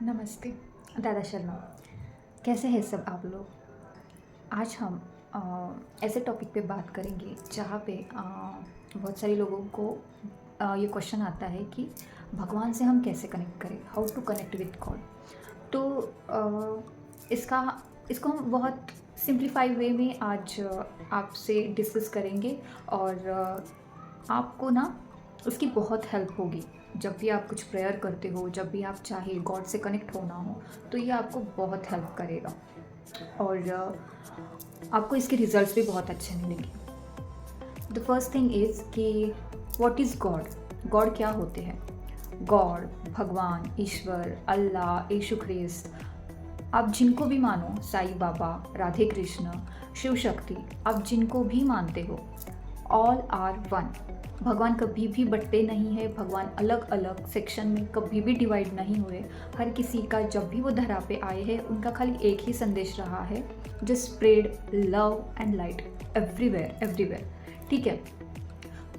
नमस्ते दादा शर्मा। कैसे हैं सब आप लोग। आज हम ऐसे टॉपिक पे बात करेंगे जहाँ पे बहुत सारे लोगों को ये क्वेश्चन आता है कि भगवान से हम कैसे कनेक्ट करें, how to connect with God. तो इसका इसको हम बहुत सिंप्लीफाई वे में आज आपसे डिस्कस करेंगे और आपको ना उसकी बहुत हेल्प होगी। जब भी आप कुछ प्रेयर करते हो, जब भी आप चाहे गॉड से कनेक्ट होना हो, तो ये आपको बहुत हेल्प करेगा और आपको इसके रिजल्ट्स भी बहुत अच्छे मिलेंगे। द फर्स्ट थिंग इज़ कि व्हाट इज़ गॉड। गॉड क्या होते हैं? गॉड, भगवान, ईश्वर, अल्लाह, यीशु ख्रिस्त, आप जिनको भी मानो, साईं बाबा, राधे कृष्ण, शिव शक्ति, आप जिनको भी मानते हो, ऑल आर वन। भगवान कभी भी बंटते नहीं है, भगवान अलग अलग सेक्शन में कभी भी डिवाइड नहीं हुए। हर किसी का जब भी वो धरा पे आए हैं, उनका खाली एक ही संदेश रहा है, just spread love and light everywhere everywhere. ठीक है,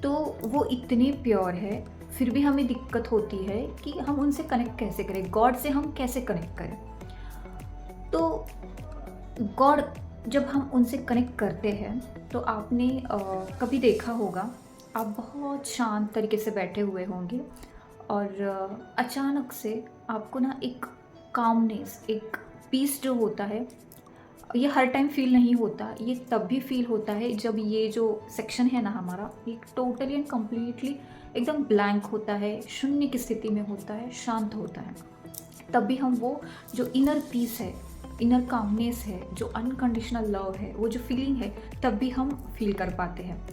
तो वो इतने प्योर है, फिर भी हमें दिक्कत होती है कि हम उनसे कनेक्ट कैसे करें, गॉड से हम कैसे कनेक्ट करें। तो गॉड जब हम उनसे कनेक्ट करते हैं तो आपने कभी देखा होगा, आप बहुत शांत तरीके से बैठे हुए होंगे और अचानक से आपको ना एक कामनेस, एक पीस जो होता है, ये हर टाइम फील नहीं होता। ये तब भी फील होता है जब ये जो सेक्शन है ना हमारा, ये टोटली एंड कम्प्लीटली एकदम ब्लैंक होता है, शून्य की स्थिति में होता है, शांत होता है। तब भी हम वो जो इनर पीस है, इनर कामनेस है, जो अनकंडीशनल लव है, वो जो फीलिंग है, तब भी हम फील कर पाते हैं।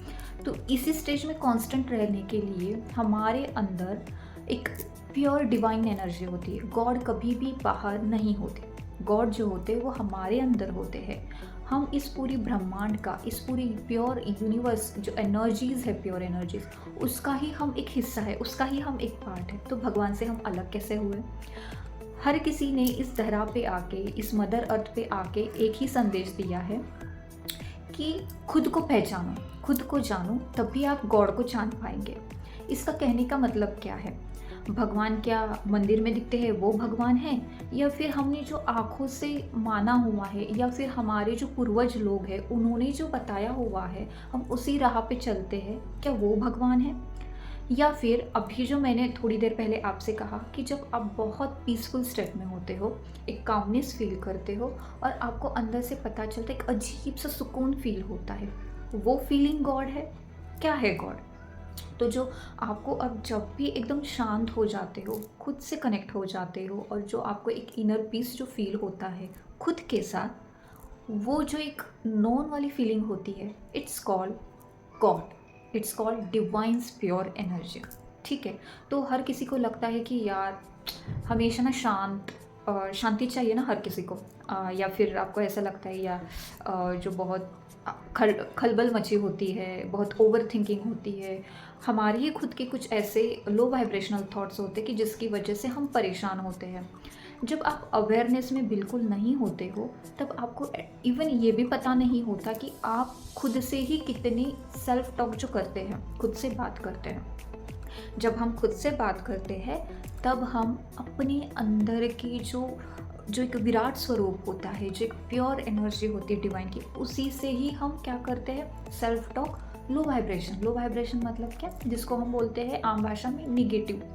तो इसी स्टेज में कांस्टेंट रहने के लिए हमारे अंदर एक प्योर डिवाइन एनर्जी होती है। गॉड कभी भी बाहर नहीं होते, गॉड जो होते हैं वो हमारे अंदर होते हैं। हम इस पूरी ब्रह्मांड का, इस पूरी प्योर यूनिवर्स जो एनर्जीज है, प्योर एनर्जीज, उसका ही हम एक हिस्सा है, उसका ही हम एक पार्ट है। तो भगवान से हम अलग कैसे हुए? हर किसी ने इस धरा पे आके, इस मदर अर्थ पे आके एक ही संदेश दिया है कि खुद को पहचानो, खुद को जानो, तभी आप गॉड को जान पाएंगे। इसका कहने का मतलब क्या है? भगवान क्या मंदिर में दिखते हैं वो भगवान है, या फिर हमने जो आँखों से माना हुआ है, या फिर हमारे जो पूर्वज लोग हैं उन्होंने जो बताया हुआ है, हम उसी राह पे चलते हैं, क्या वो भगवान है? या फिर अभी जो मैंने थोड़ी देर पहले आपसे कहा कि जब आप बहुत पीसफुल स्टेट में होते हो, एक कामनेस फील करते हो और आपको अंदर से पता चलता है, एक अजीब सा सुकून फील होता है, वो फीलिंग गॉड है? क्या है गॉड? तो जो आपको अब जब भी एकदम शांत हो जाते हो, खुद से कनेक्ट हो जाते हो, और जो आपको एक इनर पीस जो फील होता है खुद के साथ, वो जो एक नॉन वाली फीलिंग होती है, it's called God, it's called divines pure energy. ठीक है, तो हर किसी को लगता है कि यार हमेशा ना शांति चाहिए ना हर किसी को, या फिर आपको ऐसा लगता है, या जो बहुत खलबल मची होती है, बहुत ओवर थिंकिंग होती है, हमारे ही खुद के कुछ ऐसे लो वाइब्रेशनल थॉट्स होते हैं कि जिसकी वजह से हम परेशान होते हैं। जब आप अवेयरनेस में बिल्कुल नहीं होते हो, तब आपको इवन ये भी पता नहीं होता कि आप खुद से ही कितनी सेल्फ टॉक जो करते हैं, खुद से बात करते हैं। जब हम खुद से बात करते हैं, तब हम अपने अंदर की जो जो एक विराट स्वरूप होता है, जो एक प्योर एनर्जी होती है डिवाइन की, उसी से ही हम क्या करते हैं, self talk, low vibration. Low vibration मतलब क्या? जिसको हम बोलते हैं आम भाषा में निगेटिव,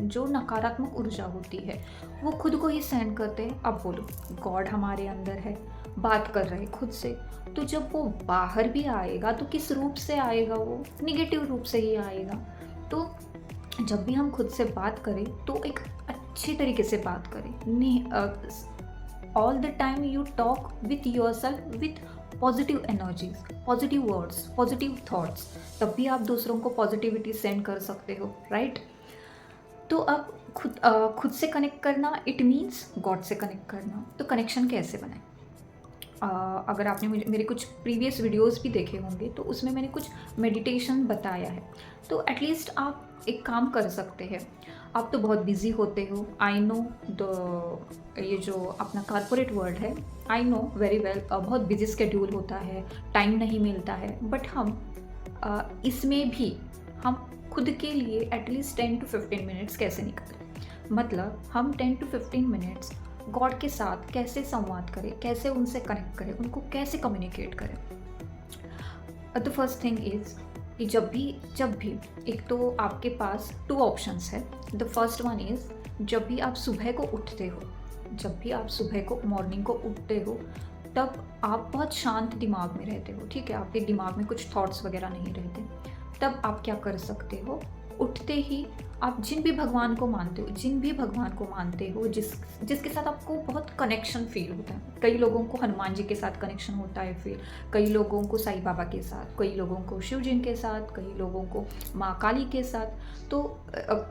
जो नकारात्मक ऊर्जा होती है, वो खुद को ही सेंड करते हैं। अब बोलो, गॉड हमारे अंदर है, बात कर रहे खुद से, तो जब वो बाहर भी आएगा तो किस रूप से आएगा? वो निगेटिव रूप से ही आएगा। तो जब भी हम खुद से बात करें तो एक अच्छी तरीके से बात करें। All the time you talk with yourself with positive energies, positive words, positive thoughts, तब भी आप दूसरों को पॉजिटिविटी सेंड कर सकते हो, राइट? तो अब खुद से कनेक्ट करना, इट मीन्स गॉड से कनेक्ट करना। तो कनेक्शन कैसे बनाए? अगर आपने मेरे कुछ प्रीवियस वीडियोस भी देखे होंगे तो उसमें मैंने कुछ मेडिटेशन बताया है। तो एटलीस्ट आप एक काम कर सकते हैं। आप तो बहुत बिजी होते हो, आई नो, ये जो अपना कॉर्पोरेट वर्ल्ड है, आई नो वेरी वेल, बहुत बिजी स्केड्यूल होता है, टाइम नहीं मिलता है, बट हम इसमें भी हम खुद के लिए एटलीस्ट 10 to 15 मिनट्स कैसे निकालें? मतलब हम 10 to 15 मिनट्स गॉड के साथ कैसे संवाद करें, कैसे उनसे कनेक्ट करें, उनको कैसे कम्युनिकेट करें। द फर्स्ट थिंग इज़ कि जब भी एक तो आपके पास 2 ऑप्शंस है। द फर्स्ट वन इज़ जब भी आप सुबह को उठते हो, जब भी आप सुबह को मॉर्निंग को उठते हो, तब आप बहुत शांत दिमाग में रहते हो, ठीक है, आपके दिमाग में कुछ थॉट्स वगैरह नहीं रहते। तब आप क्या कर सकते हो, उठते ही आप जिन भी भगवान को मानते हो, जिसके साथ आपको बहुत कनेक्शन फील होता है। कई लोगों को हनुमान जी के साथ कनेक्शन होता है फील, कई लोगों को साईं बाबा के साथ, कई लोगों को शिव जी के साथ, कई लोगों को माँ काली के साथ, तो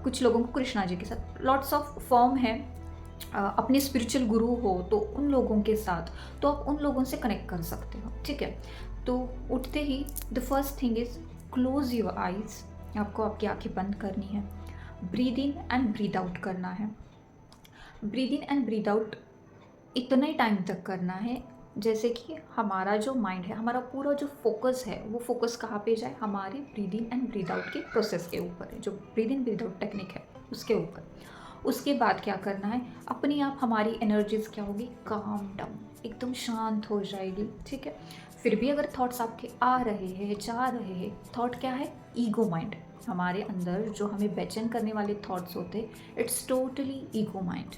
कुछ लोगों को कृष्णा जी के साथ। लॉट्स ऑफ फॉर्म है। अपने स्पिरिचुअल गुरु हो तो उन लोगों के साथ, तो आप उन लोगों से कनेक्ट कर सकते हो, ठीक है। तो उठते ही the first thing is close your eyes. आपको आपकी आंखें बंद करनी है, breathe in and breathe out करना है। Breathe in and breathe out इतना ही टाइम तक करना है जैसे कि हमारा जो माइंड है, हमारा पूरा जो फोकस है, वो फोकस कहाँ पे जाए, हमारे breathe in and breathe out के प्रोसेस के ऊपर है, जो breathe in breathe out technique है उसके ऊपर। उसके बाद क्या करना है, अपने आप हमारी एनर्जीज़ क्या होगी, काम डाउन, एकदम शांत हो जाएगी, ठीक है। फिर भी अगर थॉट्स आपके आ रहे हैं, जा रहे हैं, थॉट क्या है, ईगो माइंड। हमारे अंदर जो हमें बेचैन करने वाले थॉट्स होते, इट्स टोटली ईगो माइंड,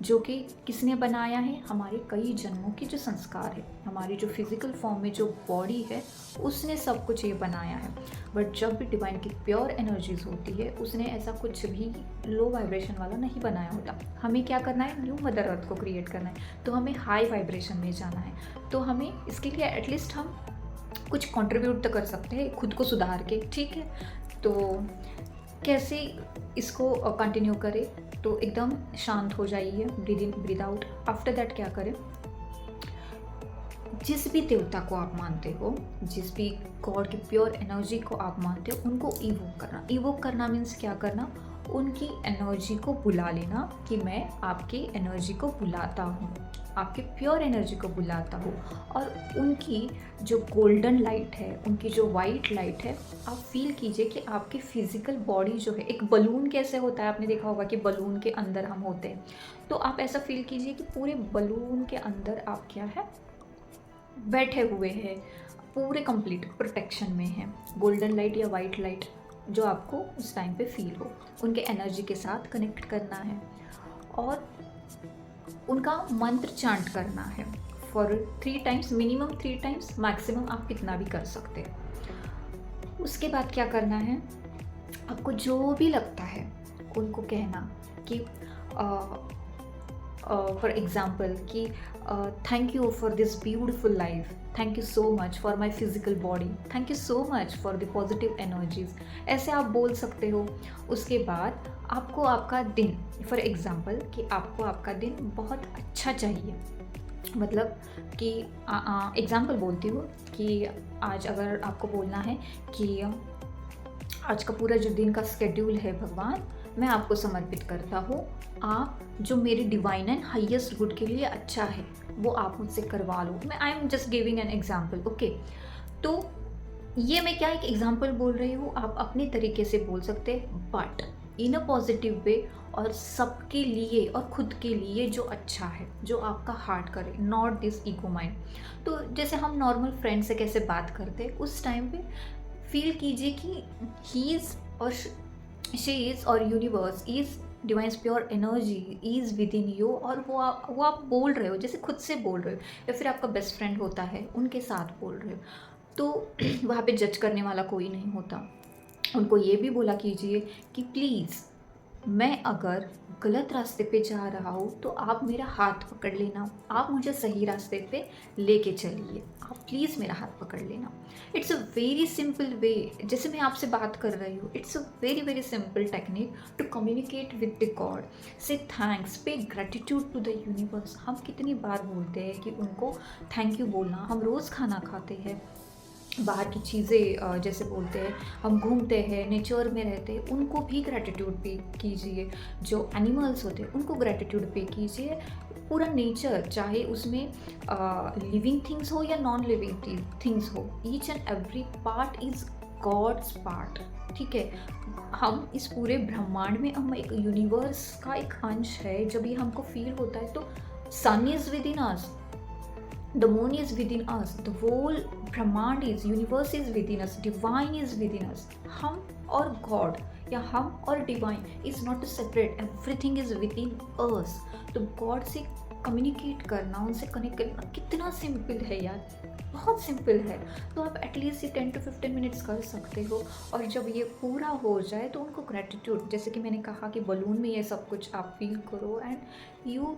जो कि किसने बनाया है, हमारे कई जन्मों के जो संस्कार है, हमारी जो फिजिकल फॉर्म में जो बॉडी है, उसने सब कुछ ये बनाया है। बट जब भी डिवाइन की प्योर एनर्जीज होती है, उसने ऐसा कुछ भी लो वाइब्रेशन वाला नहीं बनाया होता। हमें क्या करना है, न्यू मदर अर्थ को क्रिएट करना है, तो हमें हाई वाइब्रेशन में जाना है। तो हमें इसके लिए एटलीस्ट हम कुछ कंट्रीब्यूट तो कर सकते हैं खुद को सुधार के, ठीक है। तो कैसे इसको कंटिन्यू करें, तो एकदम शांत हो जाइए, breathe in breathe out. After that क्या करें, जिस भी देवता को आप मानते हो, जिस भी गॉड की प्योर एनर्जी को आप मानते हो, उनको इवोक करना। इवोक करना मीन्स क्या करना, उनकी एनर्जी को बुला लेना कि मैं आपकी एनर्जी को बुलाता हूँ, आपकी प्योर एनर्जी को बुलाता हूँ। और उनकी जो गोल्डन लाइट है, उनकी जो वाइट लाइट है, आप फील कीजिए कि आपकी फिजिकल बॉडी जो है, एक बलून कैसे होता है, आपने देखा होगा कि बलून के अंदर हम होते हैं, तो आप ऐसा फील कीजिए कि पूरे बलून के अंदर आप क्या है, बैठे हुए हैं, पूरे कंप्लीट प्रोटेक्शन में हैं। गोल्डन लाइट या वाइट लाइट जो आपको उस टाइम पे फील हो, उनके एनर्जी के साथ कनेक्ट करना है और उनका मंत्र चांट करना है for 3 times, minimum 3 times, maximum आप कितना भी कर सकते हैं। उसके बाद क्या करना है, आपको जो भी लगता है उनको कहना कि फॉर एग्ज़ाम्पल कि thank you for this beautiful life, thank you so much for my physical body, thank you so much for the positive energies, ऐसे आप बोल सकते हो। उसके बाद आपको आपका दिन, फॉर एग्ज़ाम्पल कि आपको आपका दिन बहुत अच्छा चाहिए, मतलब कि एग्ज़ाम्पल बोलती हूँ कि आज अगर आपको बोलना है कि आज का पूरा जो दिन का स्केड्यूल है भगवान, मैं आपको समर्पित करता हूँ, आप जो मेरे डिवाइन एंड हाईएस्ट गुड के लिए अच्छा है वो आप मुझसे करवा लो। मैं I am just giving an example, okay. तो ये मैं क्या एक एग्जाम्पल बोल रही हूँ, आप अपने तरीके से बोल सकते हैं, but in a positive way, और सबके लिए और खुद के लिए जो अच्छा है, जो आपका हार्ट करे, नॉट दिस ईगो माइंड। तो जैसे हम नॉर्मल फ्रेंड से कैसे बात करते, उस टाइम पे फील कीजिए कि ही इज़ और शी इज़ और universe is, divine's pure energy is with in you, और वो आप बोल रहे हो, जैसे खुद से बोल रहे हो, या फिर आपका बेस्ट फ्रेंड होता है उनके साथ बोल रहे हो, तो वहाँ पे जज करने वाला कोई नहीं होता। उनको ये भी बोला कीजिए कि प्लीज़ मैं अगर गलत रास्ते पे जा रहा हूँ तो आप मेरा हाथ पकड़ लेना, आप मुझे सही रास्ते पे लेके चलिए, आप प्लीज़ मेरा हाथ पकड़ लेना। It's a very simple way, जैसे मैं आपसे बात कर रही हूँ, it's a very very simple technique to communicate with the God. Say thanks, pay gratitude to the universe. हम कितनी बार बोलते हैं कि उनको थैंक यू बोलना, हम रोज़ खाना खाते हैं, बाहर की चीज़ें जैसे बोलते हैं, हम घूमते हैं, नेचर में रहते हैं, उनको भी ग्रैटिट्यूड पे कीजिए। जो एनिमल्स होते हैं उनको ग्रैटिट्यूड पे कीजिए। पूरा नेचर, चाहे उसमें लिविंग थिंग्स हो या नॉन लिविंग थिंग्स हो, each and every part is God's part. ठीक है? हम इस पूरे ब्रह्मांड में, हम एक यूनिवर्स का एक अंश है। जब ये हमको फ़ील होता है तो sun is within us, the moon is within us, the whole ब्रह्मांड is, universe is within us, divine is within us. हम और गॉड या हम और divine is not separate, everything is within us. तो God से communicate करना, उनसे कनेक्ट करना कितना सिंपल है यार, बहुत सिंपल है। तो आप एटलीस्ट ये 10 to 15 मिनट्स कर सकते हो। और जब ये पूरा हो जाए तो उनको ग्रेटिट्यूड, जैसे कि मैंने कहा कि बलून में ये सब कुछ आप फील करो, and you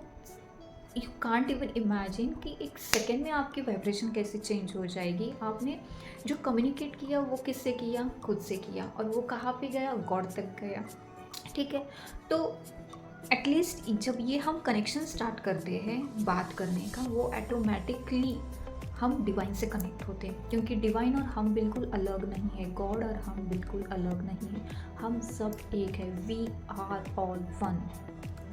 can't even imagine कि एक सेकेंड में आपकी वाइब्रेशन कैसे चेंज हो जाएगी। आपने जो कम्युनिकेट किया वो किससे किया? खुद से किया, और वो कहाँ पे गया? गॉड तक गया। ठीक है? तो एटलीस्ट जब ये हम कनेक्शन स्टार्ट करते हैं बात करने का, वो ऑटोमेटिकली हम डिवाइन से कनेक्ट होते हैं, क्योंकि डिवाइन और हम बिल्कुल अलग नहीं है, गॉड और हम बिल्कुल अलग नहीं है, हम सब एक है। We are all one,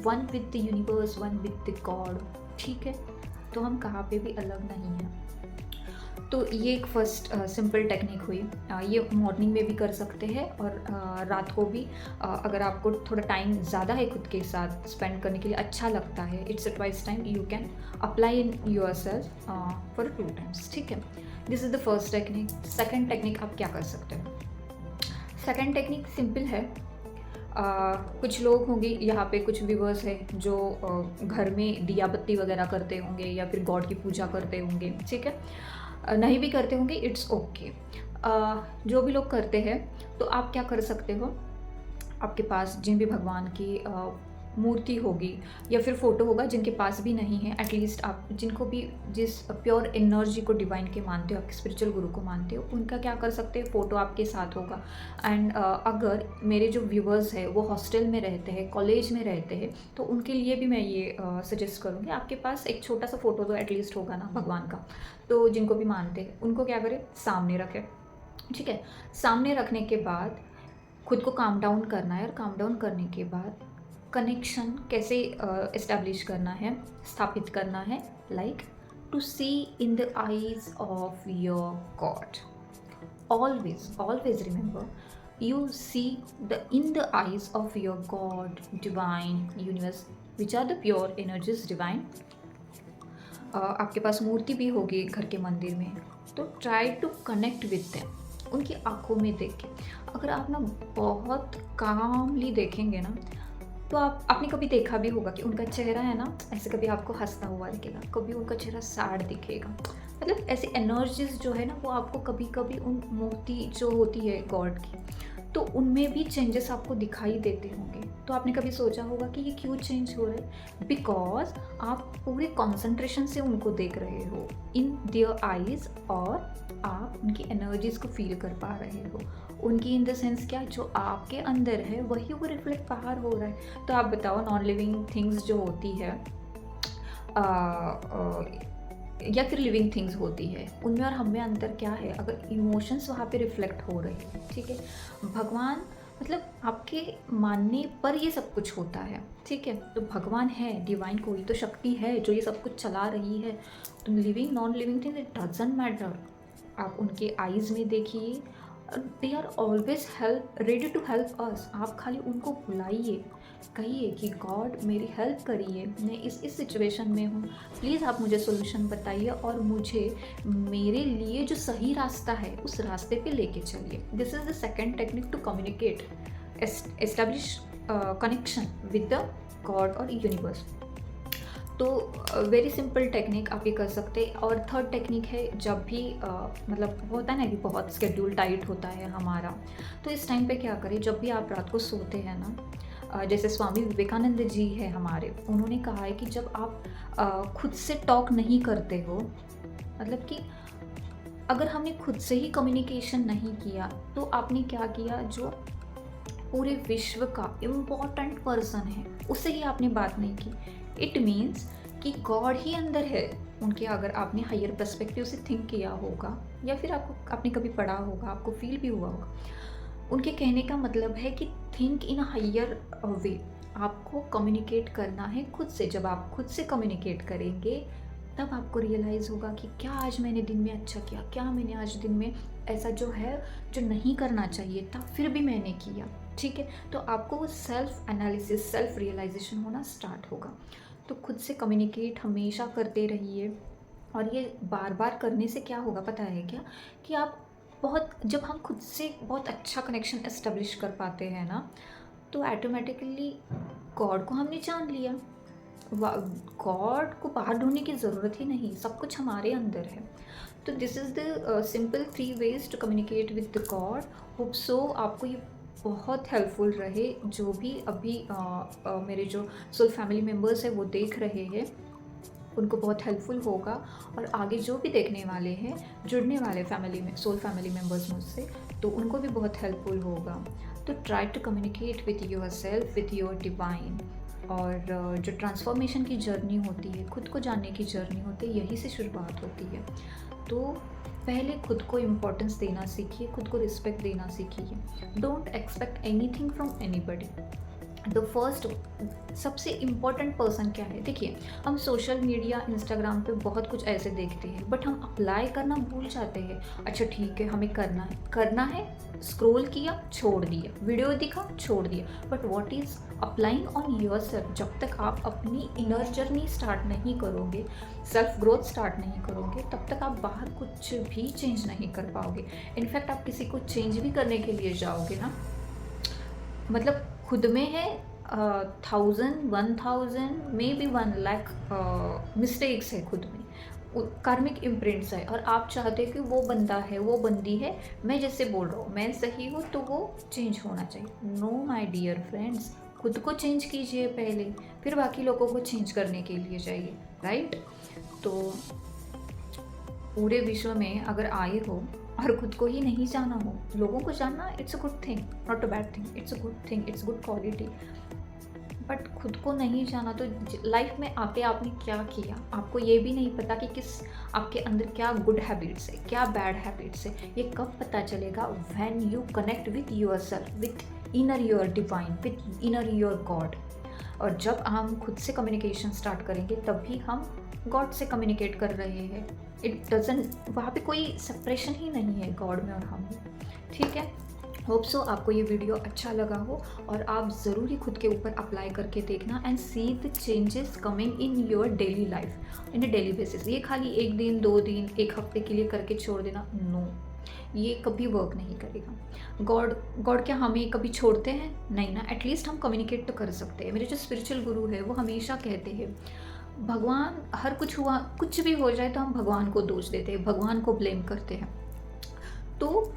one with the universe, one with the God. ठीक है? तो हम कहाँ पे भी अलग नहीं हैं। तो ये एक फर्स्ट सिंपल टेक्निक हुई। ये मॉर्निंग में भी कर सकते हैं, और रात को भी अगर आपको थोड़ा टाइम ज़्यादा है खुद के साथ स्पेंड करने के लिए, अच्छा लगता है, it's a twice time you can apply in your self for 2 times। ठीक है? This is the first technique. Second technique आप क्या कर सकते हो? सेकेंड टेक्निक सिंपल है। कुछ लोग होंगे यहाँ पे, कुछ व्यूवर्स हैं जो घर में दिया बत्ती वगैरह करते होंगे या फिर गॉड की पूजा करते होंगे। ठीक है? नहीं भी करते होंगे, इट्स ओके। जो भी लोग करते हैं, तो आप क्या कर सकते हो, आपके पास जिन भी भगवान की मूर्ति होगी या फिर फ़ोटो होगा, जिनके पास भी नहीं है, एटलीस्ट आप जिनको भी, जिस प्योर एनर्जी को डिवाइन के मानते हो, आपके स्पिरिचुअल गुरु को मानते हो, उनका क्या कर सकते हैं, फ़ोटो आपके साथ होगा। एंड अगर मेरे जो व्यूवर्स हैं वो हॉस्टल में रहते हैं, कॉलेज में रहते हैं, तो उनके लिए भी मैं ये सजेस्ट करूँगी, आपके पास एक छोटा सा फ़ोटो तो एटलीस्ट होगा ना भगवान का। तो जिनको भी मानते हैं उनको क्या करें, सामने रखें। ठीक है? सामने रखने के बाद खुद को काम डाउन करना है, और काम डाउन करने के बाद कनेक्शन कैसे इस्टेब्लिश करना है, स्थापित करना है, like to see in the eyes of your God. Always remember, you see in the eyes of your God, divine, universe, which are the pure energies divine। आपके पास मूर्ति भी होगी घर के मंदिर में, तो try to connect with them, उनकी आंखों में देख के। अगर आप ना बहुत कामली देखेंगे ना, तो आपने कभी देखा भी होगा कि उनका चेहरा है ना, ऐसे कभी आपको हंसता हुआ दिखेगा, कभी उनका चेहरा सैड दिखेगा। मतलब ऐसी एनर्जीज जो है ना, वो आपको कभी कभी उन मूर्ति जो होती है गॉड की, तो उनमें भी चेंजेस आपको दिखाई देते होंगे। तो आपने कभी सोचा होगा कि ये क्यों चेंज हो रहा है? बिकॉज आप पूरे कॉन्सेंट्रेशन से उनको देख रहे हो इन देयर आईज, और आप उनकी एनर्जीज को फील कर पा रहे हो। उनकी इन द सेंस क्या, जो आपके अंदर है वही वो रिफ्लेक्ट बाहर हो रहा है। तो आप बताओ, नॉन लिविंग थिंग्स जो होती है या फिर लिविंग थिंग्स होती है, उनमें और हम में अंतर क्या है? अगर इमोशंस वहाँ पे रिफ्लेक्ट हो रहे हैं, ठीक है? भगवान मतलब आपके मानने पर ये सब कुछ होता है। ठीक है? तो भगवान है, डिवाइन कोई तो शक्ति है जो ये सब कुछ चला रही है। तो living non living things, it doesn't matter. आप उनके आईज में देखिए, they are always ready to help us. आप खाली उनको बुलाइए, कहिए कि गॉड मेरी हेल्प करिए, मैं इस सिचुएशन में हूँ, प्लीज़ आप मुझे सोल्यूशन बताइए, और मुझे मेरे लिए जो सही रास्ता है उस रास्ते पे लेके चलिए। This is the second technique to communicate, establish connection with the God और यूनिवर्स। तो वेरी सिंपल टेक्निक आप ये कर सकते हैं। और थर्ड टेक्निक है, जब भी मतलब होता है ना कि बहुत स्केड्यूल टाइट होता है हमारा, तो इस टाइम पे क्या करें, जब भी आप रात को सोते हैं ना, जैसे स्वामी विवेकानंद जी है हमारे, उन्होंने कहा है कि जब आप खुद से टॉक नहीं करते हो, मतलब कि अगर हमने खुद से ही कम्युनिकेशन नहीं किया, तो आपने क्या किया, जो पूरे विश्व का इम्पॉर्टेंट पर्सन है उससे ही आपने बात नहीं की। इट मीन्स कि गॉड ही अंदर है उनके। अगर आपने हायर पर्सपेक्टिव से थिंक किया होगा, या फिर आपने कभी पढ़ा होगा, आपको फील भी हुआ होगा, उनके कहने का मतलब है कि थिंक इन हायर वे। आपको कम्युनिकेट करना है खुद से। जब आप खुद से कम्युनिकेट करेंगे, तब आपको रियलाइज़ होगा कि क्या आज मैंने दिन में अच्छा किया, क्या मैंने आज दिन में ऐसा जो है जो नहीं करना चाहिए था फिर भी मैंने किया। ठीक है, तो आपको वो सेल्फ एनालिसिस, सेल्फ रियलाइजेशन होना स्टार्ट होगा। तो खुद से कम्युनिकेट हमेशा करते रहिए। और ये बार बार करने से क्या होगा पता है क्या, कि आप बहुत, जब हम खुद से बहुत अच्छा कनेक्शन एस्टेब्लिश कर पाते हैं ना, तो ऑटोमेटिकली गॉड को हमने जान लिया। गॉड को बाहर ढूंढने की ज़रूरत ही नहीं, सब कुछ हमारे अंदर है। तो this is the simple 3 ways to communicate with the God. Hope so आपको ये बहुत हेल्पफुल रहे। जो भी अभी मेरे जो सोल फैमिली मेम्बर्स हैं वो देख रहे हैं, उनको बहुत हेल्पफुल होगा। और आगे जो भी देखने वाले हैं, जुड़ने वाले फैमिली में सोल फैमिली मेम्बर्स मुझसे, तो उनको भी बहुत हेल्पफुल होगा। तो try to communicate with yourself, with your divine. और जो ट्रांसफॉर्मेशन की जर्नी होती है, खुद को जानने की जर्नी होती है, यहीं से शुरुआत होती है। तो पहले खुद को इम्पोर्टेंस देना सीखिए, खुद को रिस्पेक्ट देना सीखिए। Don't expect anything from anybody. The first सबसे इम्पॉर्टेंट पर्सन क्या है, देखिए हम सोशल मीडिया इंस्टाग्राम पे बहुत कुछ ऐसे देखते हैं, बट हम अप्लाई करना भूल जाते हैं। अच्छा ठीक है, हमें करना है, स्क्रॉल किया छोड़ दिया, वीडियो दिखा छोड़ दिया, but what is applying on yourself. जब तक आप अपनी इनर जर्नी स्टार्ट नहीं करोगे, सेल्फ ग्रोथ स्टार्ट नहीं करोगे, तब तक आप बाहर कुछ भी चेंज नहीं कर पाओगे। इनफैक्ट आप किसी को चेंज भी करने के लिए जाओगे ना, मतलब खुद में है 1000, 1000 मे बी 1 लाख मिस्टेक्स है खुद में, कार्मिक इम्प्रिंट्स है, और आप चाहते हो कि वो बंदा है, वो बंदी है, मैं जैसे बोल रहा हूँ मैं सही हूँ तो वो चेंज होना चाहिए। नो माय डियर फ्रेंड्स, खुद को चेंज कीजिए पहले, फिर बाकी लोगों को चेंज करने के लिए जाइए, राइट। तो पूरे विश्व में अगर आए हो और खुद को ही नहीं जाना हो, लोगों को जानना it's a good thing, not a bad thing, it's a good thing, it's good quality. But खुद को नहीं जाना तो लाइफ में आके आपने क्या किया, आपको ये भी नहीं पता कि किस आपके अंदर क्या गुड हैबिट्स है, क्या बैड हैबिट्स है। ये कब पता चलेगा, when you connect with yourself, with inner your divine, with inner your God. और जब हम खुद से कम्युनिकेशन स्टार्ट करेंगे तभी हम गॉड से कम्युनिकेट कर रहे हैं। इट डजंट, वहाँ पे कोई सेपरेशन ही नहीं है गॉड में और हम में, ठीक है। होप सो आपको ये वीडियो अच्छा लगा हो और आप ज़रूर ही खुद के ऊपर अप्लाई करके देखना and see the changes coming in your daily life, in a daily basis. ये खाली 1 दिन 2 दिन 1 हफ्ते के लिए करके छोड़ देना, नो, ये कभी वर्क नहीं करेगा। गॉड क्या हमें कभी छोड़ते हैं? नहीं ना, एटलीस्ट हम कम्युनिकेट तो कर सकते हैं। मेरे जो स्पिरिचुअल गुरु है वो हमेशा कहते हैं, भगवान, हर कुछ हुआ, कुछ भी हो जाए तो हम भगवान को दोष देते हैं, भगवान को ब्लेम करते हैं। तो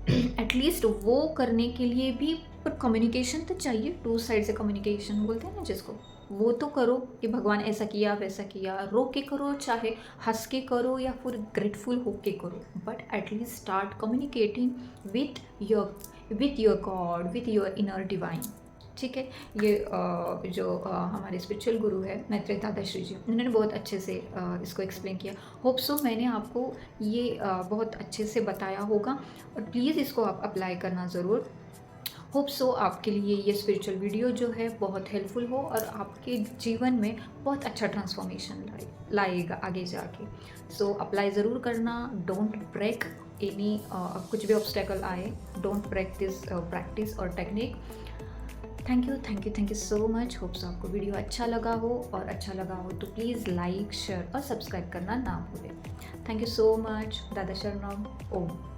एटलीस्ट वो करने के लिए भी पर कम्युनिकेशन तो चाहिए, 2 साइड से कम्युनिकेशन बोलते हैं ना जिसको, वो तो करो कि भगवान ऐसा किया वैसा किया, रो के करो, चाहे हंस के करो या फिर ग्रेटफुल हो के करो, but at least start communicating with your God, with your inner divine, ठीक है। ये जो हमारे स्पिरिचुअल गुरु है मैत्रेय दादाश्री जी, उन्होंने बहुत अच्छे से इसको एक्सप्लेन किया। होप सो मैंने आपको ये बहुत अच्छे से बताया होगा, और प्लीज़ इसको आप अप्लाई करना ज़रूर। होप सो आपके लिए ये स्पिरिचुअल वीडियो जो है बहुत हेल्पफुल हो और आपके जीवन में बहुत अच्छा ट्रांसफॉर्मेशन लाएगा आगे जाके। सो अप्लाई ज़रूर करना, डोंट ब्रेक एनी, कुछ भी ऑब्स्टेकल आए, डोंट ब्रेक दिस प्रैक्टिस और technique. Thank you so much. Hope so आपको वीडियो अच्छा लगा हो, और अच्छा लगा हो तो प्लीज़ लाइक, शेयर और सब्सक्राइब करना ना भूलें। Thank you so much. दादा शरणम। ओम।